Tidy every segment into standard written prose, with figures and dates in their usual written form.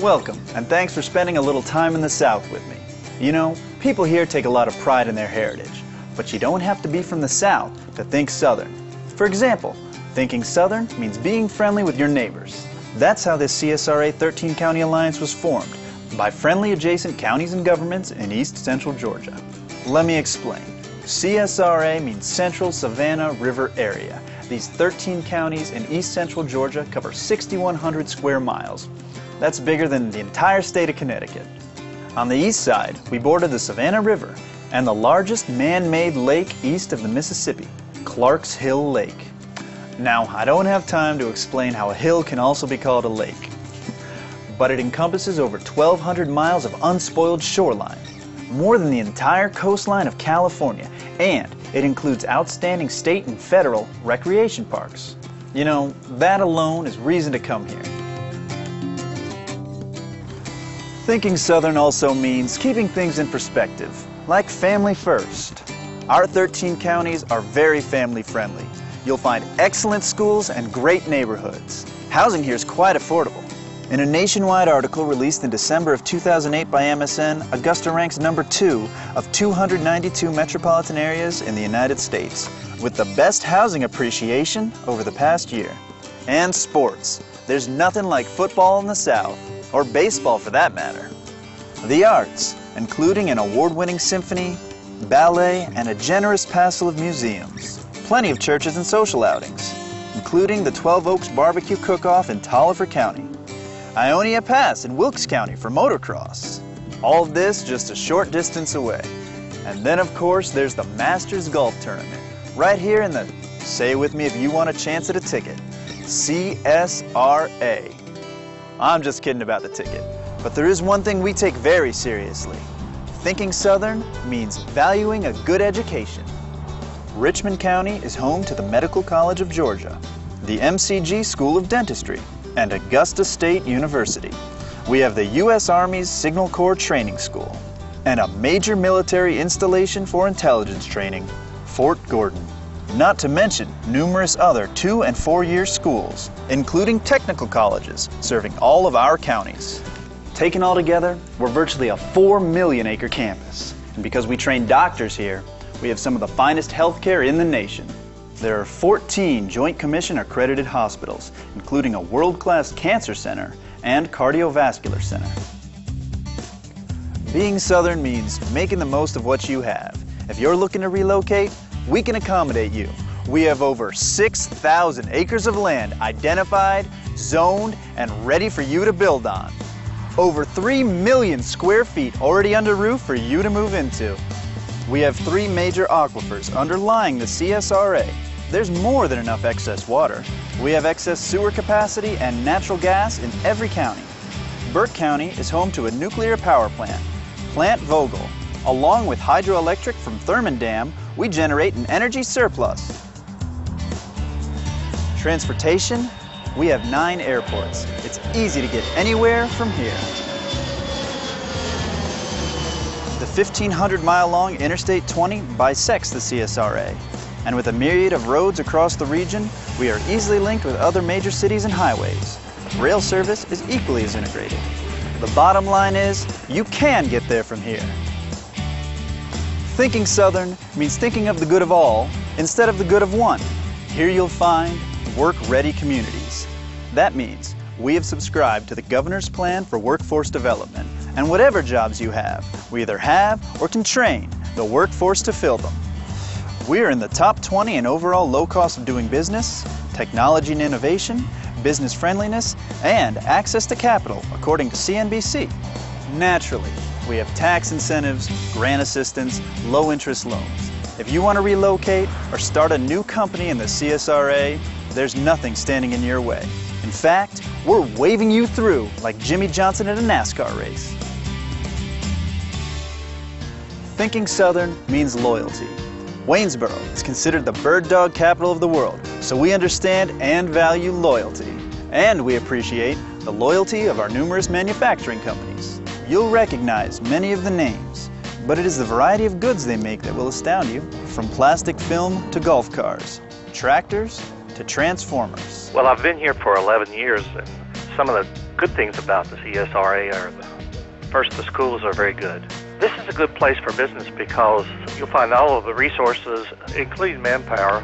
Welcome, and thanks for spending a little time in the South with me. You know, people here take a lot of pride in their heritage, but you don't have to be from the South to think Southern. For example, thinking Southern means being friendly with your neighbors. That's how this CSRA 13 County Alliance was formed, by friendly adjacent counties and governments in East Central Georgia. Let me explain. CSRA means Central Savannah River Area. These 13 counties in East Central Georgia cover 6,100 square miles. That's bigger than the entire state of Connecticut. On the east side, we border the Savannah River and the largest man-made lake east of the Mississippi, Clark's Hill Lake. Now, I don't have time to explain how a hill can also be called a lake, but it encompasses over 1,200 miles of unspoiled shoreline, more than the entire coastline of California, and it includes outstanding state and federal recreation parks. You know, that alone is reason to come here. Thinking Southern also means keeping things in perspective, like family first. Our 13 counties are very family friendly. You'll find excellent schools and great neighborhoods. Housing here is quite affordable. In a nationwide article released in December of 2008 by MSN, Augusta ranks number 2 of 292 metropolitan areas in the United States, with the best housing appreciation over the past year. And sports. There's nothing like football in the South, or baseball for that matter. The arts, including an award-winning symphony, ballet, and a generous passel of museums. Plenty of churches and social outings, including the 12 Oaks Barbecue Cook-Off in Taliaferro County, Ionia Pass in Wilkes County for motocross. All of this just a short distance away. And then, of course, there's the Masters Golf Tournament, right here in the, say it with me if you want a chance at a ticket, CSRA. I'm just kidding about the ticket, but there is one thing we take very seriously. Thinking Southern means valuing a good education. Richmond County is home to the Medical College of Georgia, the MCG School of Dentistry, and Augusta State University. We have the U.S. Army's Signal Corps Training School, and a major military installation for intelligence training, Fort Gordon. Not to mention numerous other 2- and 4-year schools, including technical colleges serving all of our counties. Taken all together, we're virtually a 4 million acre campus. And because we train doctors here, we have some of the finest healthcare in the nation. There are 14 Joint Commission accredited hospitals, including a world-class cancer center and cardiovascular center. Being Southern means making the most of what you have. If you're looking to relocate, we can accommodate you. We have over 6,000 acres of land identified, zoned, and ready for you to build on. Over 3 million square feet already under roof for you to move into. We have 3 major aquifers underlying the CSRA. There's more than enough excess water. We have excess sewer capacity and natural gas in every county. Burke County is home to a nuclear power plant, Plant Vogel. Along with hydroelectric from Thurmond Dam, we generate an energy surplus. Transportation, we have 9 airports. It's easy to get anywhere from here. The 1,500-mile-long Interstate 20 bisects the CSRA, and with a myriad of roads across the region, we are easily linked with other major cities and highways. Rail service is equally as integrated. The bottom line is, you can get there from here. Thinking Southern means thinking of the good of all instead of the good of one. Here you'll find work-ready communities. That means we have subscribed to the Governor's Plan for Workforce Development, and whatever jobs you have, we either have or can train the workforce to fill them. We are in the top 20 in overall low cost of doing business, technology and innovation, business friendliness, and access to capital, according to CNBC. Naturally, we have tax incentives, grant assistance, low-interest loans. If you want to relocate or start a new company in the CSRA, there's nothing standing in your way. In fact, we're waving you through like Jimmy Johnson at a NASCAR race. Thinking Southern means loyalty. Waynesboro is considered the bird dog capital of the world, so we understand and value loyalty. And we appreciate the loyalty of our numerous manufacturing companies. You'll recognize many of the names, but it is the variety of goods they make that will astound you, from plastic film to golf cars, tractors to transformers. Well, I've been here for 11 years, and some of the good things about the CSRA are, first, the schools are very good. This is a good place for business because you'll find all of the resources, including manpower,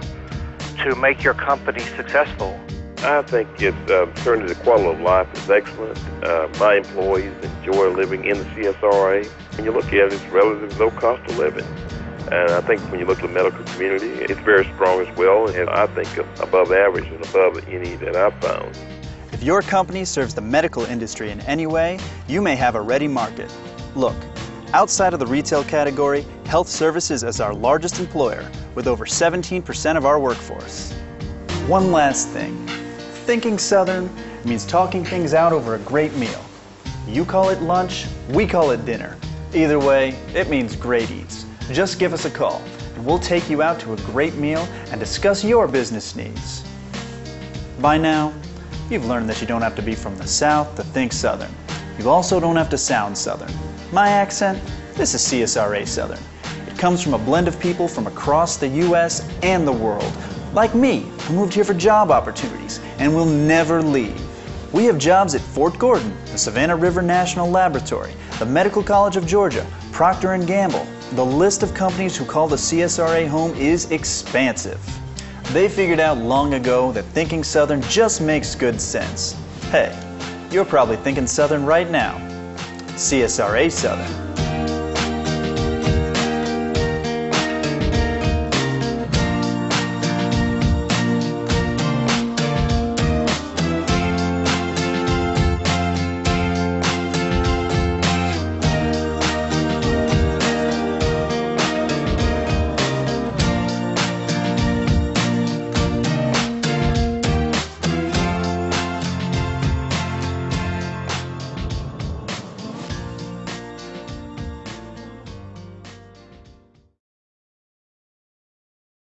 to make your company successful. I think certainly the quality of life is excellent. My employees enjoy living in the CSRA. When you look at it, it's relatively low cost of living. And I think when you look at the medical community, it's very strong as well, and I think above average and above any that I've found. If your company serves the medical industry in any way, you may have a ready market. Look, outside of the retail category, health services is our largest employer with over 17% of our workforce. One last thing. Thinking Southern means talking things out over a great meal. You call it lunch, we call it dinner. Either way, it means great eats. Just give us a call and we'll take you out to a great meal and discuss your business needs. By now, you've learned that you don't have to be from the South to think Southern. You also don't have to sound Southern. My accent? This is CSRA Southern. It comes from a blend of people from across the U.S. and the world, like me, who moved here for job opportunities and will never leave. We have jobs at Fort Gordon, the Savannah River National Laboratory, the Medical College of Georgia, Procter & Gamble. The list of companies who call the CSRA home is expansive. They figured out long ago that thinking Southern just makes good sense. Hey, you're probably thinking Southern right now. CSRA Southern.